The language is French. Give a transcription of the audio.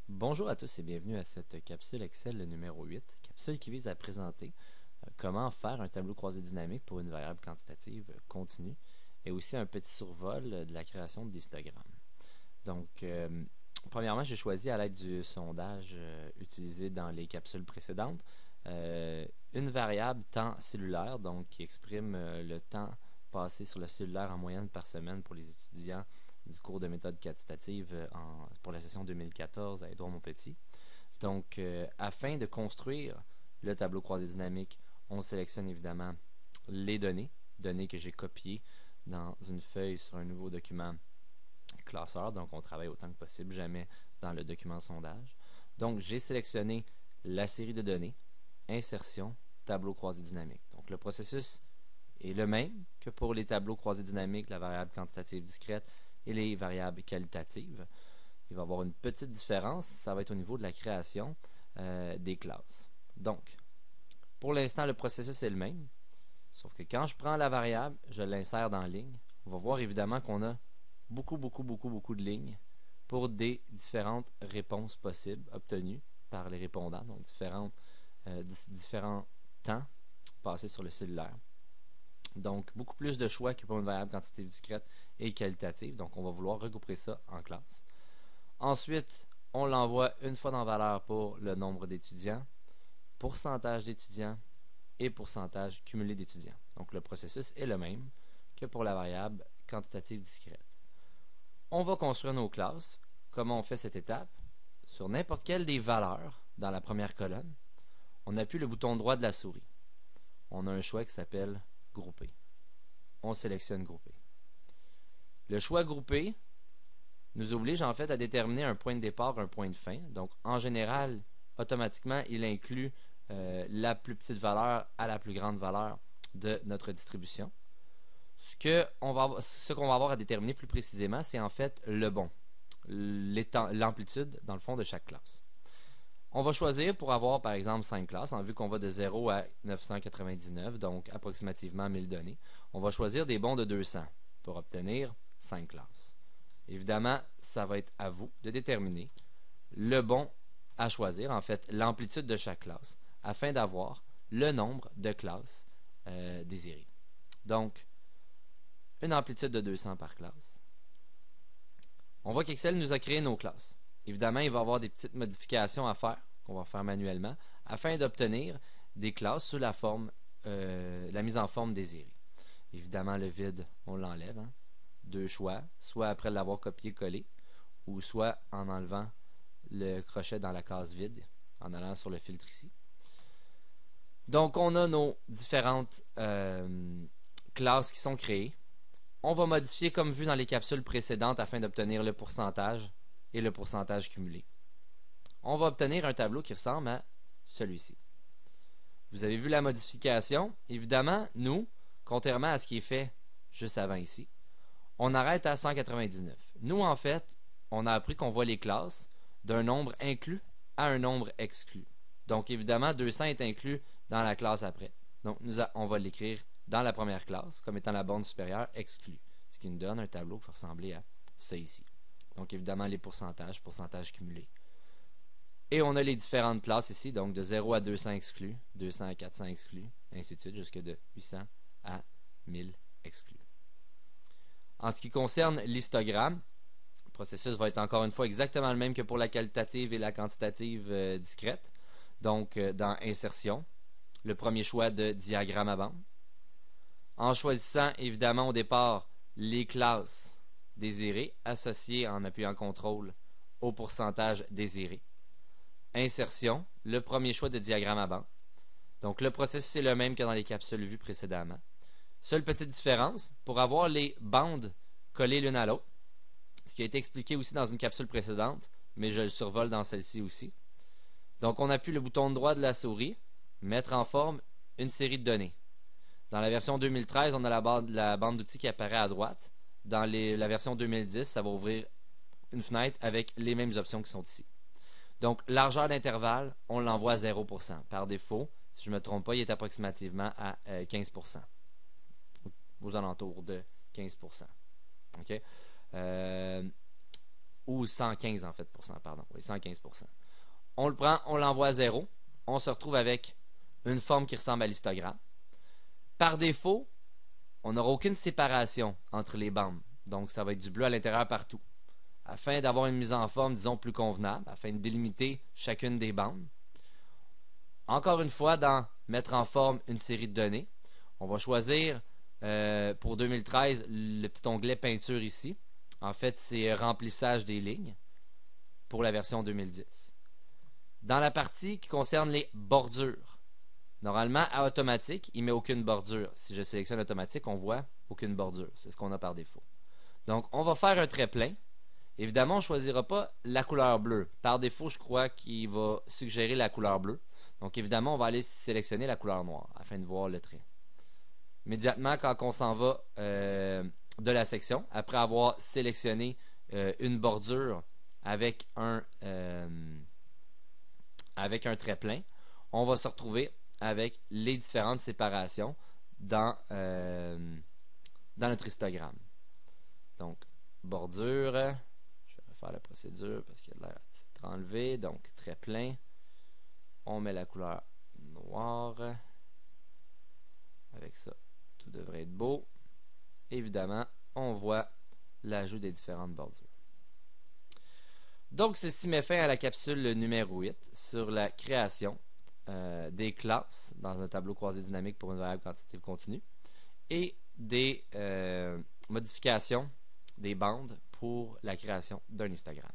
Bonjour à tous et bienvenue à cette capsule Excel numéro 8, capsule qui vise à présenter comment faire un tableau croisé dynamique pour une variable quantitative continue et aussi un petit survol de la création de l'histogramme. Donc, premièrement, j'ai choisi à l'aide du sondage utilisé dans les capsules précédentes une variable temps cellulaire, donc qui exprime le temps passé sur le cellulaire en moyenne par semaine pour les étudiants du cours de méthode quantitative pour la session 2014 à Édouard-Montpetit. Donc, afin de construire le tableau croisé dynamique, on sélectionne évidemment les données que j'ai copiées dans une feuille sur un nouveau document classeur. Donc, on travaille autant que possible, jamais dans le document sondage. Donc, j'ai sélectionné la série de données, insertion, tableau croisé dynamique. Donc, le processus est le même que pour les tableaux croisés dynamiques, la variable quantitative discrète et les variables qualitatives. Il va y avoir une petite différence, ça va être au niveau de la création des classes. Donc, pour l'instant, le processus est le même, sauf que quand je prends la variable, je l'insère dans ligne. On va voir évidemment qu'on a beaucoup de lignes pour des différentes réponses possibles obtenues par les répondants, donc différents temps passés sur le cellulaire. Donc, beaucoup plus de choix que pour une variable quantitative discrète et qualitative. Donc, on va vouloir regrouper ça en classe. Ensuite, on l'envoie une fois dans valeur pour le nombre d'étudiants, pourcentage d'étudiants et pourcentage cumulé d'étudiants. Donc, le processus est le même que pour la variable quantitative discrète. On va construire nos classes. Comment on fait cette étape? Sur n'importe quelle des valeurs dans la première colonne, on appuie le bouton droit de la souris. On a un choix qui s'appelle Grouper. On sélectionne Grouper. Le choix Grouper nous oblige en fait à déterminer un point de départ, un point de fin. Donc, en général, automatiquement, il inclut la plus petite valeur à la plus grande valeur de notre distribution. Ce qu'on va avoir à déterminer plus précisément, c'est en fait le bon, l'amplitude, dans le fond, de chaque classe. On va choisir pour avoir, par exemple, 5 classes, en vue qu'on va de 0 à 999, donc approximativement 1000 données. On va choisir des bons de 200 pour obtenir 5 classes. Évidemment, ça va être à vous de déterminer le bon à choisir, en fait, l'amplitude de chaque classe, afin d'avoir le nombre de classes désirées. Donc, une amplitude de 200 par classe. On voit qu'Excel nous a créé nos classes. Évidemment, il va y avoir des petites modifications à faire, qu'on va faire manuellement, afin d'obtenir des classes sous la mise en forme désirée. Évidemment, le vide, on l'enlève. Deux choix, soit après l'avoir copié-collé, ou soit en enlevant le crochet dans la case vide, en allant sur le filtre ici. Donc, on a nos différentes classes qui sont créées. On va modifier comme vu dans les capsules précédentes afin d'obtenir le pourcentage et le pourcentage cumulé. On va obtenir un tableau qui ressemble à celui-ci. Vous avez vu la modification. Évidemment, nous, contrairement à ce qui est fait juste avant ici, on arrête à 199. Nous, en fait, on a appris qu'on voit les classes d'un nombre inclus à un nombre exclu. Donc, évidemment, 200 est inclus dans la classe après. Donc, on va l'écrire dans la première classe comme étant la borne supérieure exclue, ce qui nous donne un tableau qui va ressembler à ça ici. Donc, évidemment, les pourcentages cumulés. Et on a les différentes classes ici, donc de 0 à 200 exclus, 200 à 400 exclus, ainsi de suite, jusque de 800 à 1000 exclus. En ce qui concerne l'histogramme, le processus va être encore une fois exactement le même que pour la qualitative et la quantitative discrète. Donc, dans Insertion, le premier choix de diagramme à bande. En choisissant évidemment au départ les classes désirées associées en appuyant CTRL au pourcentage désiré. Insertion, le premier choix de diagramme à bande. Donc le processus est le même que dans les capsules vues précédemment. Seule petite différence, pour avoir les bandes collées l'une à l'autre, ce qui a été expliqué aussi dans une capsule précédente, mais je le survole dans celle-ci aussi. Donc on appuie le bouton droit de la souris, mettre en forme une série de données. Dans la version 2013, on a la bande d'outils qui apparaît à droite. Dans la version 2010, ça va ouvrir une fenêtre avec les mêmes options qui sont ici. Donc, largeur d'intervalle, on l'envoie à 0%. Par défaut, si je ne me trompe pas, il est approximativement à 15%. Aux alentours de 15%. Okay? ou 115 en fait, pardon, oui, 115%. On le prend, on l'envoie à 0, on se retrouve avec une forme qui ressemble à l'histogramme. Par défaut, on n'aura aucune séparation entre les bandes, donc ça va être du bleu à l'intérieur partout. Afin d'avoir une mise en forme, disons, plus convenable, afin de délimiter chacune des bandes. Encore une fois, dans mettre en forme une série de données, on va choisir pour 2013 le petit onglet peinture ici. En fait, c'est remplissage des lignes pour la version 2010. Dans la partie qui concerne les bordures, normalement, à automatique, il ne met aucune bordure. Si je sélectionne automatique, on voit aucune bordure. C'est ce qu'on a par défaut. Donc, on va faire un trait plein. Évidemment, on ne choisira pas la couleur bleue. Par défaut, je crois qu'il va suggérer la couleur bleue. Donc, évidemment, on va aller sélectionner la couleur noire afin de voir le trait. Immédiatement, quand on s'en va de la section, après avoir sélectionné une bordure avec un trait plein, on va se retrouver avec les différentes séparations dans notre histogramme. Donc, bordure, je vais refaire la procédure parce qu'il a l'air d'être enlevé. Donc, trait plein, on met la couleur noire. Avec ça, tout devrait être beau. Évidemment, on voit l'ajout des différentes bordures. Donc, ceci met fin à la capsule numéro 8 sur la création des classes dans un tableau croisé dynamique pour une variable quantitative continue et des modifications des bandes pour la création d'un histogramme.